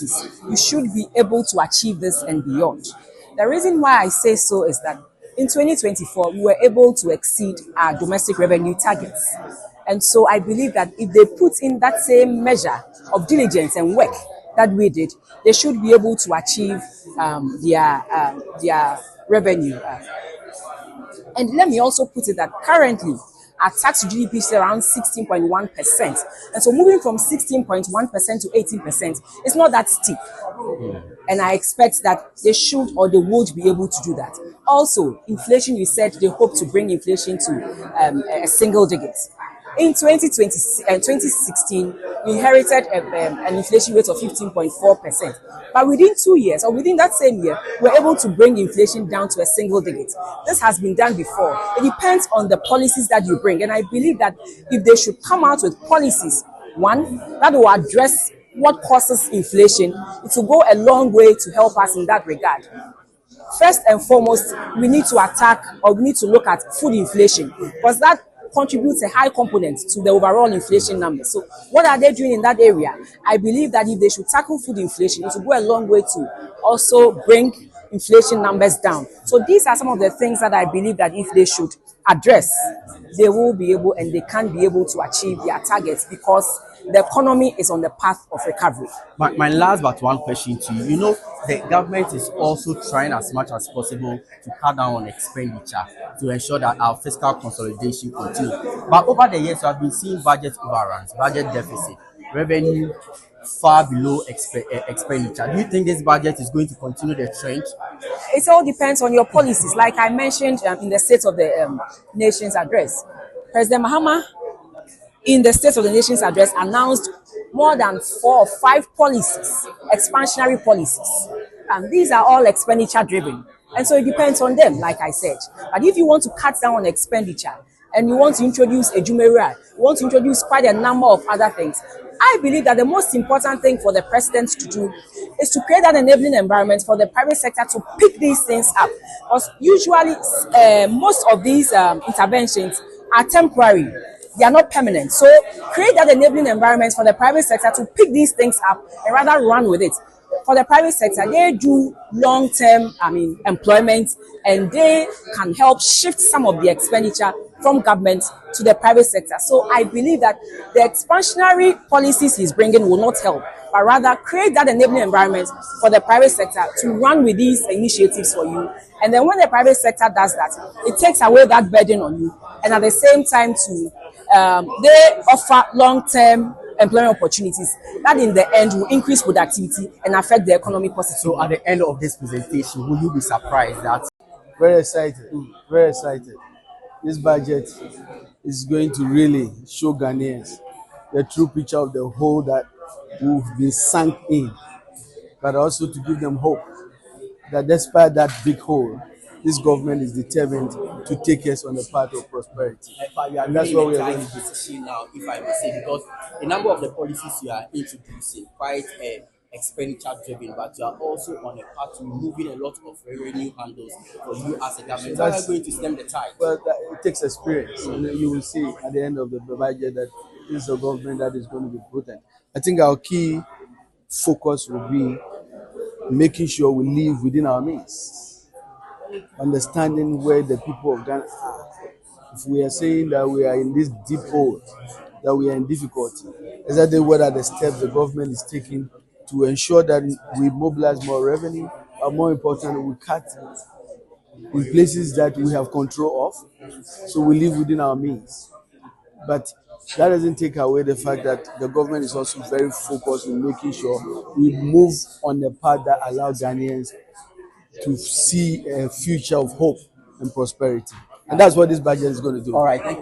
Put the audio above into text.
policies, you should be able to achieve this and beyond. The reason why I say so is that in 2024, we were able to exceed our domestic revenue targets. And so I believe that if they put in that same measure of diligence and work that we did, they should be able to achieve their revenue. And let me also put it that currently our tax to GDP is around 16.1%. And so moving from 16.1% to 18% is not that steep. And I expect that they should or they would be able to do that. Also, inflation, you said they hope to bring inflation to a single digit. In 2016, we inherited an inflation rate of 15.4%. But within 2 years, or within that same year, we're able to bring inflation down to a single digit. This has been done before. It depends on the policies that you bring. And I believe that if they should come out with policies, one, that will address what causes inflation, it will go a long way to help us in that regard. First and foremost, we need to attack or we need to look at food inflation, because that contributes a high component to the overall inflation numbers. So what are they doing in that area? I believe that if they should tackle food inflation, it will go a long way to also bring inflation numbers down. So these are some of the things that I believe that if they should address, they will be able and they can be able to achieve their targets, because the economy is on the path of recovery. My last but one question to you. You know, the government is also trying as much as possible to cut down on expenditure to ensure that our fiscal consolidation continues. But over the years, we have been seeing budget overruns, budget deficit, revenue far below expenditure. Do you think this budget is going to continue the trend? It all depends on your policies. Like I mentioned in the State of the Nation's address, President Mahama, in the State of the Nation's address, announced more than 4 or 5 policies, expansionary policies. And these are all expenditure driven. And so it depends on them, like I said. But if you want to cut down on expenditure and you want to introduce a Jumeirah, you want to introduce quite a number of other things, I believe that the most important thing for the president to do is to create an enabling environment for the private sector to pick these things up. Because usually most of these interventions are temporary. They are not permanent. So create that enabling environment for the private sector to pick these things up and rather run with it. For the private sector, they do long-term, employment, and they can help shift some of the expenditure from government to the private sector. So I believe that the expansionary policies he's bringing will not help, but rather create that enabling environment for the private sector to run with these initiatives for you. And then when the private sector does that, it takes away that burden on you. And at the same time, they offer long-term employment opportunities that in the end will increase productivity and affect the economy positively. So at the end of this presentation, will you be surprised that? Very excited, very excited. This budget is going to really show Ghanaians the true picture of the hole that we've been sunk in, but also to give them hope that despite that big hole, this government is determined to take us on the path of prosperity. And that's what we are going to do now, if I may say, because a number of the policies you are introducing quite expenditure driven, but you are also on a path to removing a lot of revenue handles for you as a government. So how are you going to stem the tide? Well, it takes experience, and you will see at the end of the budget that this is a government that is going to be potent. I think our key focus will be making sure we live within our means, understanding where the people of Ghana are. If we are saying that we are in this deep hole, that we are in difficulty, exactly what are the steps the government is taking to ensure that we mobilize more revenue, or more importantly, we cut in places that we have control of, so we live within our means. But that doesn't take away the fact that the government is also very focused on making sure we move on the path that allows Ghanaians to see a future of hope and prosperity. And that's what this budget is going to do. All right. Thank you.